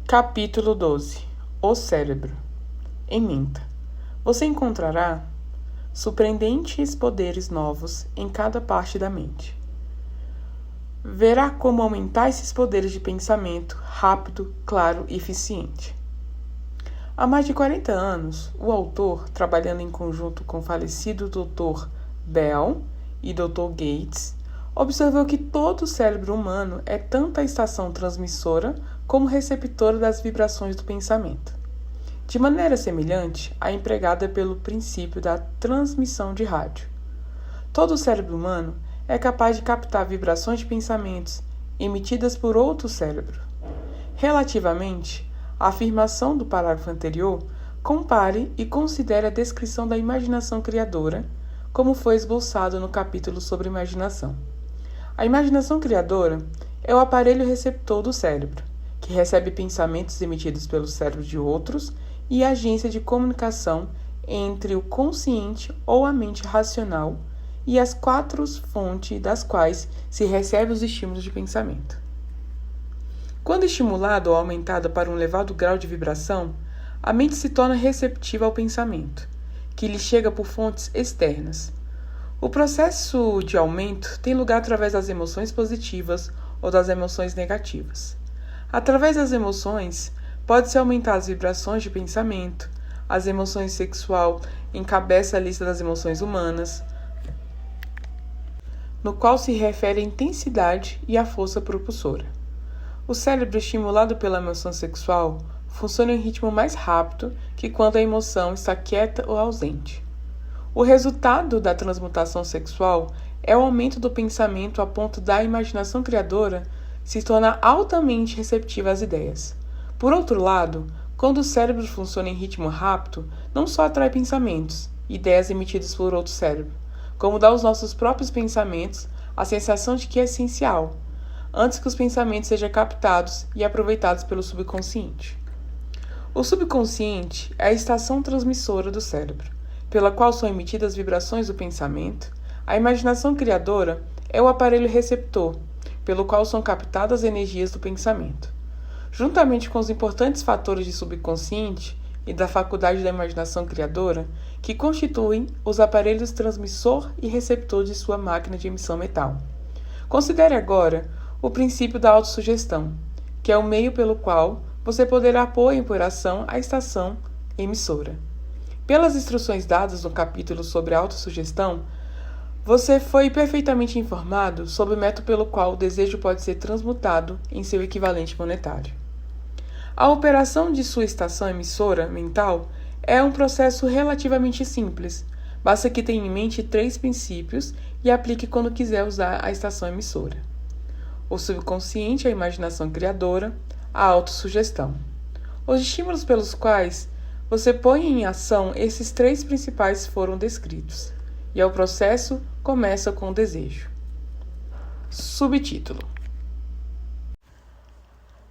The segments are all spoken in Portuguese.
Capítulo 12. O cérebro. Ementa. Você encontrará surpreendentes poderes novos em cada parte da mente. Verá como aumentar esses poderes de pensamento rápido, claro e eficiente. Há mais de 40 anos, o autor, trabalhando em conjunto com o falecido Dr. Bell e Dr. Gates, observou que todo o cérebro humano é tanto a estação transmissora como receptora das vibrações do pensamento. De maneira semelhante, a empregada pelo princípio da transmissão de rádio. Todo o cérebro humano é capaz de captar vibrações de pensamentos emitidas por outro cérebro. Relativamente à afirmação do parágrafo anterior, compare e considere a descrição da imaginação criadora, como foi esboçado no capítulo sobre imaginação. A imaginação criadora é o aparelho receptor do cérebro, que recebe pensamentos emitidos pelo cérebro de outros e a agência de comunicação entre o consciente ou a mente racional e as quatro fontes das quais se recebe os estímulos de pensamento. Quando estimulada ou aumentada para um elevado grau de vibração, a mente se torna receptiva ao pensamento, que lhe chega por fontes externas. O processo de aumento tem lugar através das emoções positivas ou das emoções negativas. Através das emoções, pode-se aumentar as vibrações de pensamento. As emoções sexual encabeça a lista das emoções humanas, no qual se refere a intensidade e a força propulsora. O cérebro estimulado pela emoção sexual funciona em ritmo mais rápido que quando a emoção está quieta ou ausente. O resultado da transmutação sexual é o aumento do pensamento a ponto da imaginação criadora se tornar altamente receptiva às ideias. Por outro lado, quando o cérebro funciona em ritmo rápido, não só atrai pensamentos, ideias emitidas por outro cérebro, como dá aos nossos próprios pensamentos a sensação de que é essencial, antes que os pensamentos sejam captados e aproveitados pelo subconsciente. O subconsciente é a estação transmissora do cérebro, pela qual são emitidas vibrações do pensamento. A imaginação criadora é o aparelho receptor, pelo qual são captadas as energias do pensamento. Juntamente com os importantes fatores de subconsciente e da faculdade da imaginação criadora, que constituem os aparelhos transmissor e receptor de sua máquina de emissão mental. Considere agora o princípio da autossugestão, que é o meio pelo qual você poderá pôr em operação a estação emissora. Pelas instruções dadas no capítulo sobre autossugestão, você foi perfeitamente informado sobre o método pelo qual o desejo pode ser transmutado em seu equivalente monetário. A operação de sua estação emissora mental é um processo relativamente simples. Basta que tenha em mente 3 princípios e aplique quando quiser usar a estação emissora: o subconsciente, a imaginação criadora, a autossugestão. Os estímulos pelos quais você põe em ação esses 3 principais foram descritos, e o processo começa com o desejo. Subtítulo: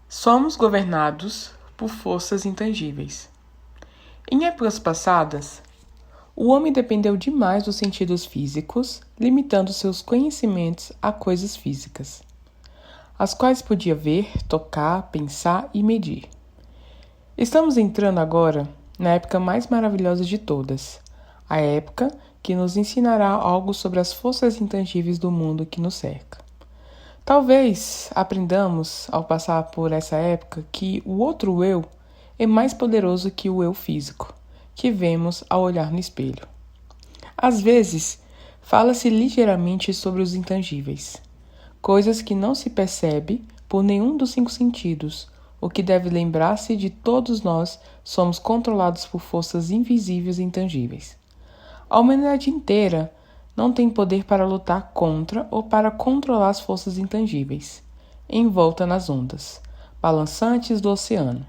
Somos governados por forças intangíveis. Em épocas passadas, o homem dependeu demais dos sentidos físicos, limitando seus conhecimentos a coisas físicas, as quais podia ver, tocar, pensar e medir. Estamos entrando agora na época mais maravilhosa de todas, a época que nos ensinará algo sobre as forças intangíveis do mundo que nos cerca. Talvez aprendamos, ao passar por essa época, que o outro eu é mais poderoso que o eu físico, que vemos ao olhar no espelho. Às vezes, fala-se ligeiramente sobre os intangíveis, coisas que não se percebe por nenhum dos 5 sentidos, o que deve lembrar-se de todos nós somos controlados por forças invisíveis e intangíveis. A humanidade inteira não tem poder para lutar contra ou para controlar as forças intangíveis, envolta nas ondas balançantes do oceano.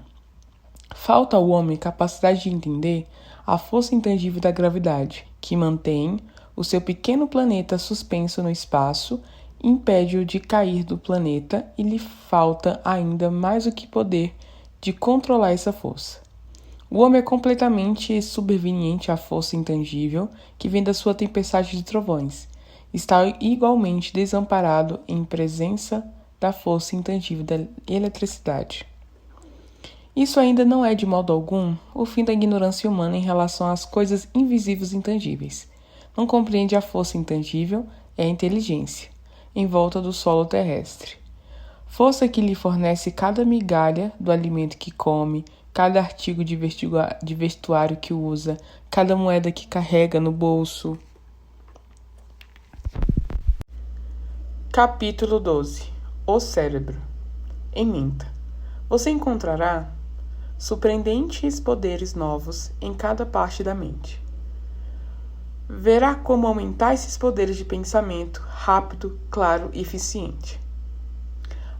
Falta ao homem capacidade de entender a força intangível da gravidade, que mantém o seu pequeno planeta suspenso no espaço, impede-o de cair do planeta e lhe falta ainda mais do que poder de controlar essa força. O homem é completamente subserviente à força intangível que vem da sua tempestade de trovões. Está igualmente desamparado em presença da força intangível da eletricidade. Isso ainda não é de modo algum o fim da ignorância humana em relação às coisas invisíveis e intangíveis. Não compreende a força intangível e a inteligência em volta do solo terrestre. Força que lhe fornece cada migalha do alimento que come, cada artigo de vestuário que usa, cada moeda que carrega no bolso. Capítulo 12. O cérebro. Ementa. Você encontrará surpreendentes poderes novos em cada parte da mente. Verá como aumentar esses poderes de pensamento rápido, claro e eficiente.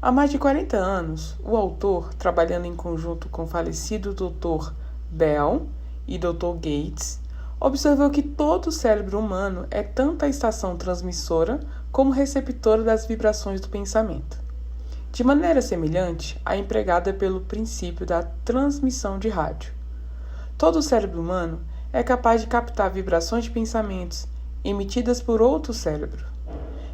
Há mais de 40 anos, o autor, trabalhando em conjunto com o falecido Dr. Bell e Dr. Gates, observou que todo o cérebro humano é tanto a estação transmissora como receptora das vibrações do pensamento. De maneira semelhante à empregada pelo princípio da transmissão de rádio. Todo o cérebro humano é capaz de captar vibrações de pensamentos emitidas por outro cérebro.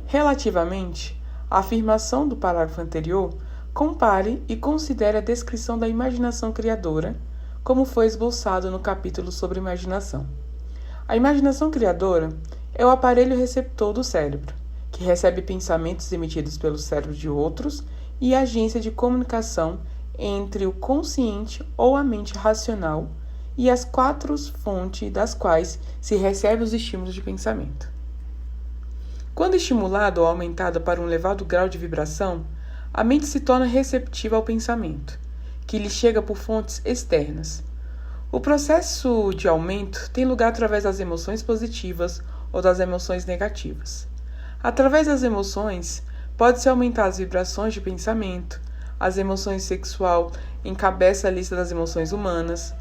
Relativamente à afirmação do parágrafo anterior, compare e considere a descrição da imaginação criadora, como foi esboçado no capítulo sobre imaginação. A imaginação criadora é o aparelho receptor do cérebro, que recebe pensamentos emitidos pelo cérebro de outros e a agência de comunicação entre o consciente ou a mente racional e as quatro fontes das quais se recebe os estímulos de pensamento. Quando estimulada ou aumentada para um elevado grau de vibração, a mente se torna receptiva ao pensamento, que lhe chega por fontes externas. O processo de aumento tem lugar através das emoções positivas ou das emoções negativas. Através das emoções, pode-se aumentar as vibrações de pensamento. As emoções sexual encabeça a lista das emoções humanas,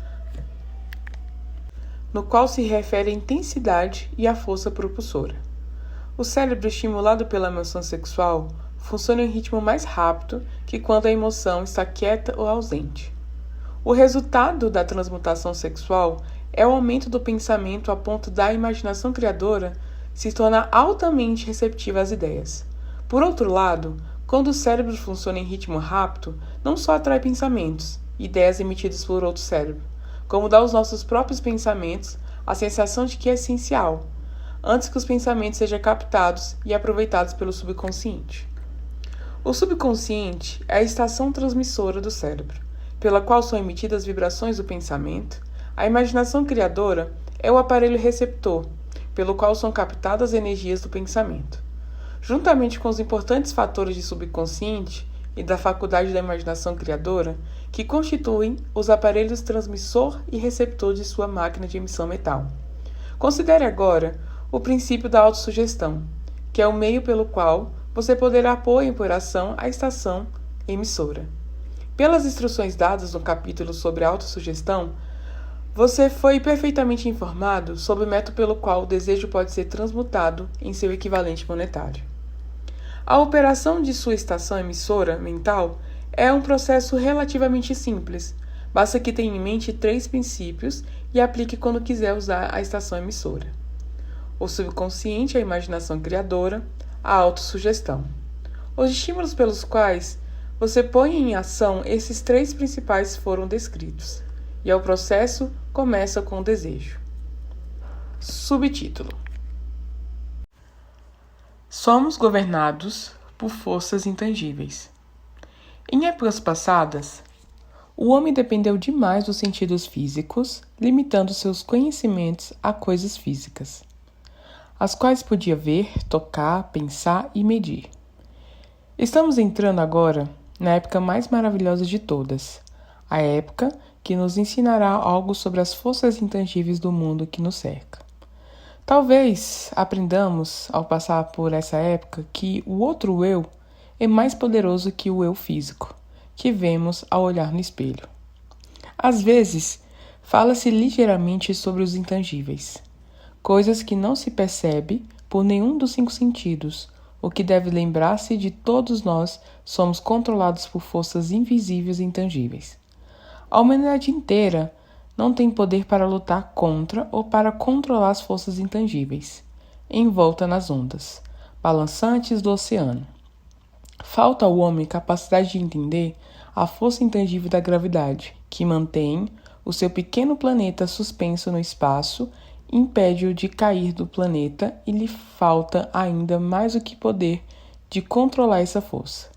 no qual se refere a intensidade e a força propulsora. O cérebro estimulado pela emoção sexual funciona em ritmo mais rápido que quando a emoção está quieta ou ausente. O resultado da transmutação sexual é o aumento do pensamento a ponto da imaginação criadora se tornar altamente receptiva às ideias. Por outro lado, quando o cérebro funciona em ritmo rápido, não só atrai pensamentos, ideias emitidas por outro cérebro, como dá aos nossos próprios pensamentos a sensação de que é essencial, antes que os pensamentos sejam captados e aproveitados pelo subconsciente. O subconsciente é a estação transmissora do cérebro, pela qual são emitidas as vibrações do pensamento. A imaginação criadora é o aparelho receptor, pelo qual são captadas as energias do pensamento. Juntamente com os importantes fatores de subconsciente e da faculdade da imaginação criadora, que constituem os aparelhos transmissor e receptor de sua máquina de emissão mental. Considere agora o princípio da autossugestão, que é o meio pelo qual você poderá pôr em operação a estação emissora. Pelas instruções dadas no capítulo sobre a autossugestão, você foi perfeitamente informado sobre o método pelo qual o desejo pode ser transmutado em seu equivalente monetário. A operação de sua estação emissora mental é um processo relativamente simples. Basta que tenha em mente 3 princípios e aplique quando quiser usar a estação emissora: o subconsciente, a imaginação criadora, a autossugestão. Os estímulos pelos quais você põe em ação esses 3 principais foram descritos, e o processo começa com o desejo. Subtítulo: Somos governados por forças intangíveis. Em épocas passadas, o homem dependeu demais dos sentidos físicos, limitando seus conhecimentos a coisas físicas, as quais podia ver, tocar, pensar e medir. Estamos entrando agora na época mais maravilhosa de todas, a época que nos ensinará algo sobre as forças intangíveis do mundo que nos cerca. Talvez aprendamos, ao passar por essa época, que o outro eu é mais poderoso que o eu físico, que vemos ao olhar no espelho. Às vezes, fala-se ligeiramente sobre os intangíveis, coisas que não se percebe por nenhum dos 5 sentidos, o que deve lembrar-se de todos nós somos controlados por forças invisíveis e intangíveis. A humanidade inteira não tem poder para lutar contra ou para controlar as forças intangíveis, envolta nas ondas balançantes do oceano. Falta ao homem capacidade de entender a força intangível da gravidade, que mantém o seu pequeno planeta suspenso no espaço, impede-o de cair do planeta e lhe falta ainda mais o que poder de controlar essa força.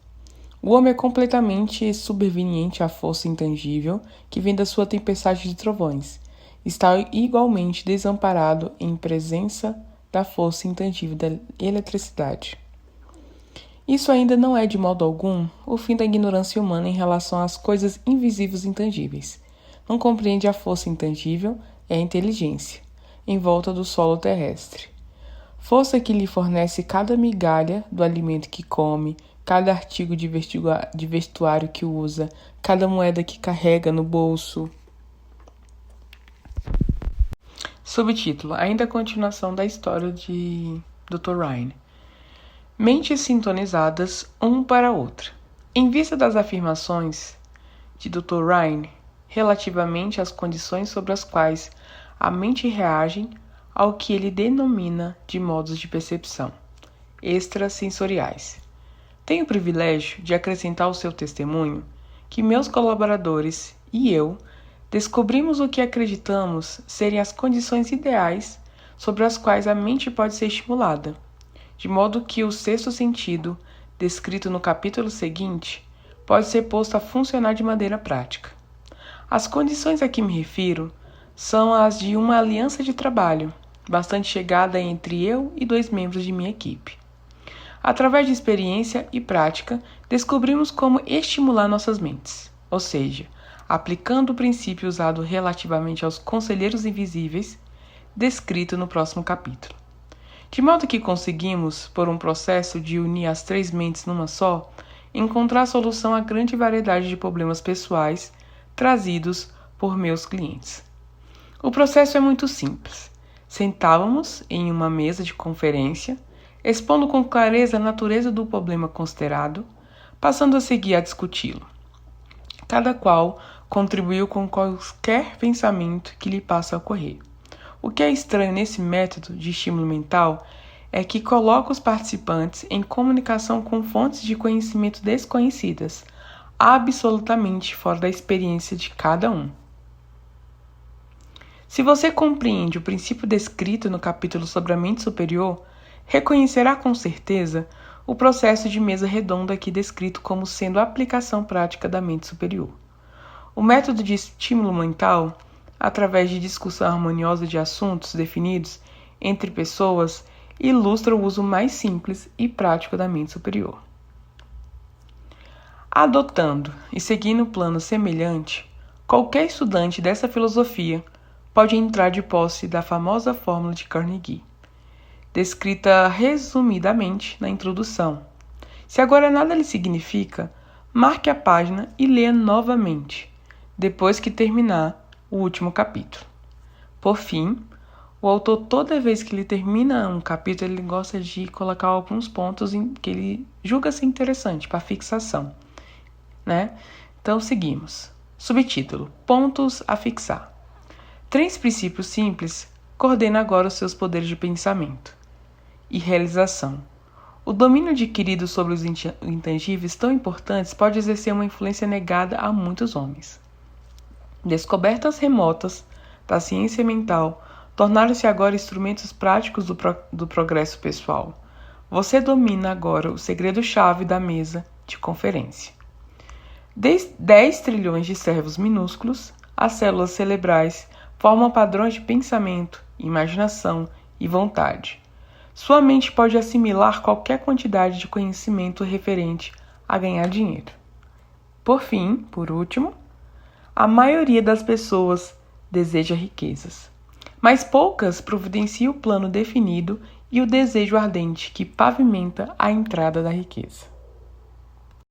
O homem é completamente subserviente à força intangível que vem da sua tempestade de trovões. Está igualmente desamparado em presença da força intangível da eletricidade. Isso ainda não é, de modo algum, o fim da ignorância humana em relação às coisas invisíveis e intangíveis. Não compreende a força intangível, é a inteligência, em volta do solo terrestre. Força que lhe fornece cada migalha do alimento que come, cada artigo de vestuário que usa, cada moeda que carrega no bolso. Subtítulo: ainda a continuação da história de Dr. Ryan. Mentes sintonizadas um para a outra. Em vista das afirmações de Dr. Ryan relativamente às condições sobre as quais a mente reage ao que ele denomina de modos de percepção extrasensoriais, tenho o privilégio de acrescentar ao seu testemunho que meus colaboradores e eu descobrimos o que acreditamos serem as condições ideais sobre as quais a mente pode ser estimulada, de modo que o sexto sentido, descrito no capítulo seguinte, pode ser posto a funcionar de maneira prática. As condições a que me refiro são as de uma aliança de trabalho, bastante chegada entre eu e 2 membros de minha equipe. Através de experiência e prática, descobrimos como estimular nossas mentes, ou seja, aplicando o princípio usado relativamente aos conselheiros invisíveis, descrito no próximo capítulo. De modo que conseguimos, por um processo de unir as 3 mentes numa só, encontrar a solução à grande variedade de problemas pessoais trazidos por meus clientes. O processo é muito simples. Sentávamos em uma mesa de conferência, expondo com clareza a natureza do problema considerado, passando a seguir a discuti-lo. Cada qual contribuiu com qualquer pensamento que lhe passa a ocorrer. O que é estranho nesse método de estímulo mental é que coloca os participantes em comunicação com fontes de conhecimento desconhecidas, absolutamente fora da experiência de cada um. Se você compreende o princípio descrito no capítulo sobre a mente superior, reconhecerá com certeza o processo de mesa redonda aqui descrito como sendo a aplicação prática da mente superior. O método de estímulo mental, através de discussão harmoniosa de assuntos definidos entre pessoas, ilustra o uso mais simples e prático da mente superior. Adotando e seguindo um plano semelhante, qualquer estudante dessa filosofia pode entrar de posse da famosa fórmula de Carnegie, descrita resumidamente na introdução. Se agora nada lhe significa, marque a página e leia novamente, depois que terminar o último capítulo. Por fim, o autor, toda vez que ele termina um capítulo, ele gosta de colocar alguns pontos que ele julga ser interessante para fixação, né? Então, seguimos. Subtítulo: Pontos a fixar. 3 princípios simples coordenam agora os seus poderes de pensamento e realização. O domínio adquirido sobre os intangíveis tão importantes pode exercer uma influência negada a muitos homens. Descobertas remotas da ciência mental tornaram-se agora instrumentos práticos do progresso pessoal. Você domina agora o segredo-chave da mesa de conferência. 10 trilhões de servos minúsculos, as células cerebrais, formam padrões de pensamento, imaginação e vontade. Sua mente pode assimilar qualquer quantidade de conhecimento referente a ganhar dinheiro. Por último, a maioria das pessoas deseja riquezas, mas poucas providenciam o plano definido e o desejo ardente que pavimenta a entrada da riqueza.